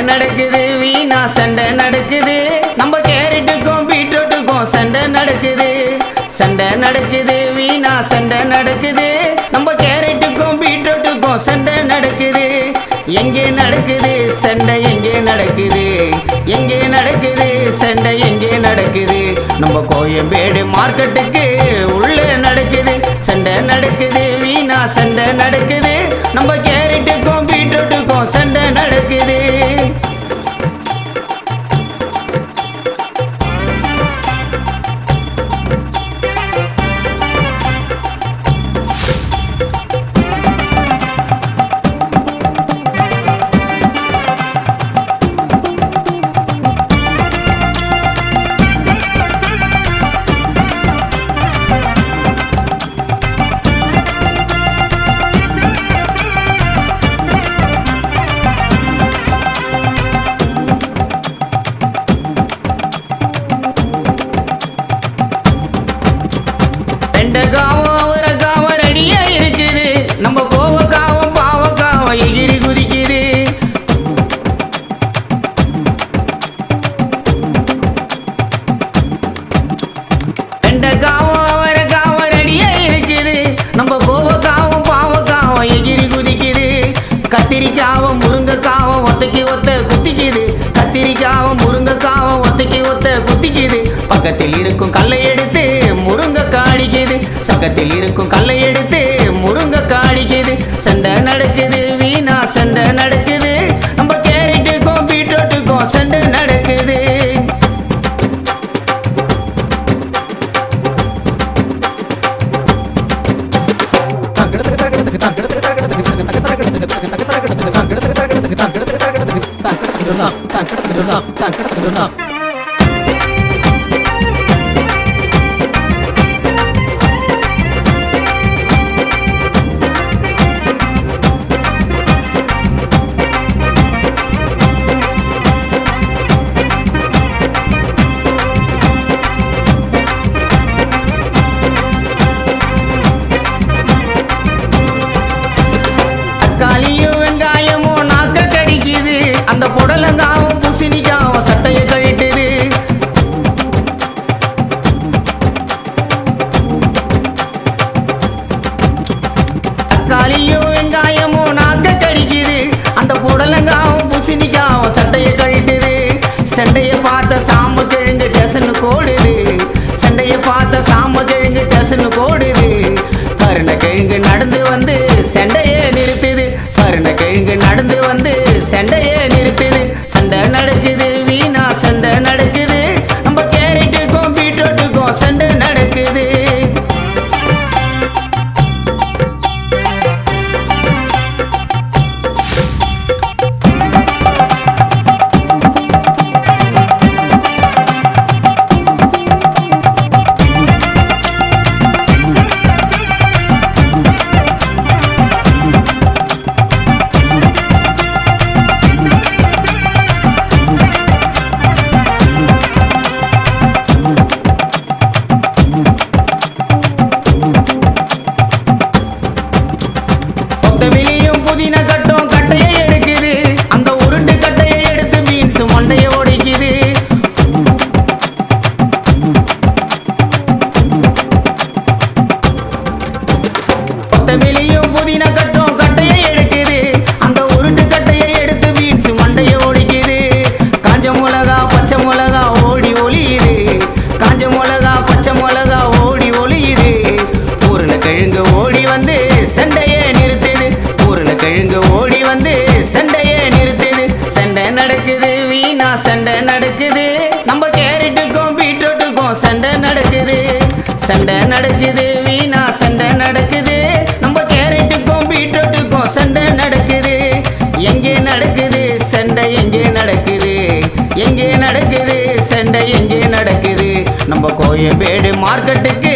நடக்குது வீணா சண்டை நடக்குது நம்ம கேரட்டுக்கும் பீட்ரூட்டுக்கும் சண்டை நடக்குது சண்டை நடக்குது வீணா சண்டை நடக்குது நம்ம கேரட்டுக்கும் பீட்ரூட்டுக்கும் சண்டை நடக்குது எங்கே நடக்குது சண்டை எங்கே நடக்குது எங்கே நடக்குது சண்டை எங்கே நடக்குது நம்ம கோயம்பேடு மார்க்கெட்டுக்கு உள்ளே நடக்குது சண்டை நடக்குது வீணா சண்டை நடக்குது நம்ம கேரட்டுக்கும் பீட்ரூட்டுக்கும் சண்டை நடக்குது வெண்டைக்காவும் அவரைக்காவும் ரெடியா இருக்குது நம்ம கோவக்காவும் பாவக்காவும் எகிரி குதிக்குது வெண்டைக்காவும் அவரைக்காவும் ரெடியா இருக்குது நம்ம கோவக்காவும் பாவக்காவும் எகிரி குதிக்குது கத்திரிக்காவும் முருங்கைக்காவும் ஒத்தைக்கு ஒத்த குத்திக்குது கத்திரிக்காவும் முருங்கைக்காவும் ஒத்தைக்கு ஒத்த குத்திக்குது பக்கத்தில் இருக்கும் கல்லை எடுத்து முருங்கை காடிக்குது பக்கத்தில் இருக்கும் கல்லை எடுத்து முருங்கை காடிக்குது சண்டை நடக்குது வீணா சண்டை நடக்குது நம்ம கேரட்டுக்கும் பீட்ரூட்டுக்கும் சண்டை நடக்குது தக்காளியும் வெங்காயமும் நாக்க கடிக்குது அந்த புடலங்காவும் பூசணிக்காவும் சட்டையை கழிட்டுது தக்காளியும் வெங்காயமும் நாக்க கடிக்குது அந்த புடலங்காவும் பூசணிக்காவும் சட்டையை கழிட்டுது சண்டையை பார்த்த சாம கிழங்கு டெசனு கோடுது சண்டையை பார்த்த சாம கிழங்கு டெசனு கோடுது கருண கிழங்கு நடந்து வந்து சண்டையே நிறுத்துது கருண கிழங்கு நடந்து வந்து சண்டையே நிறுத்துது சண்டை நடக்குது வீணா சண்டை நடக்குது நம்ம கேரட்டுக்கும் பீட்ரூட்டுக்கும் சண்டை நடக்குது வெளியும் புதினா கட்டும் கட்டையை எடுக்குது அந்த உருட்டு கட்டையை எடுத்து பீன்ஸ் மண்டையை ஒடிக்குது வெளியும் புதினா கட்டும் கட்டையை எடுக்குது அந்த உருட்டு கட்டையை எடுத்து பீன்ஸ் மண்டையை ஒடிக்குது காஞ்ச மிளகா பச்சை மிளகா ஓடி ஒளியுது காஞ்ச மிளகா பச்சை மிளகா ஓடி ஒளியுது உருளைக்கிழங்கு ஓடி வந்து சண்டையே நிறுத்துது உருளைக்கிழங்கு ஓடி வந்து சண்டையே நிறுத்துது சண்டை நடக்குது வீணா சண்டை நடக்குது நம்ம கேரட்டுக்கும் பீட்ரூட்டுக்கும் சண்டை நடக்குது சண்டை நடக்குது வீணா சண்டை நடக்குது நம்ம கேரட்டுக்கும் பீட்ரூட்டுக்கும் சண்டை நடக்குது எங்கே நடக்குது சண்டை எங்கே நடக்குது எங்கே நடக்குது சண்டை எங்கே நடக்குது நம்ம கோயம்பேடு மார்க்கெட்டுக்கு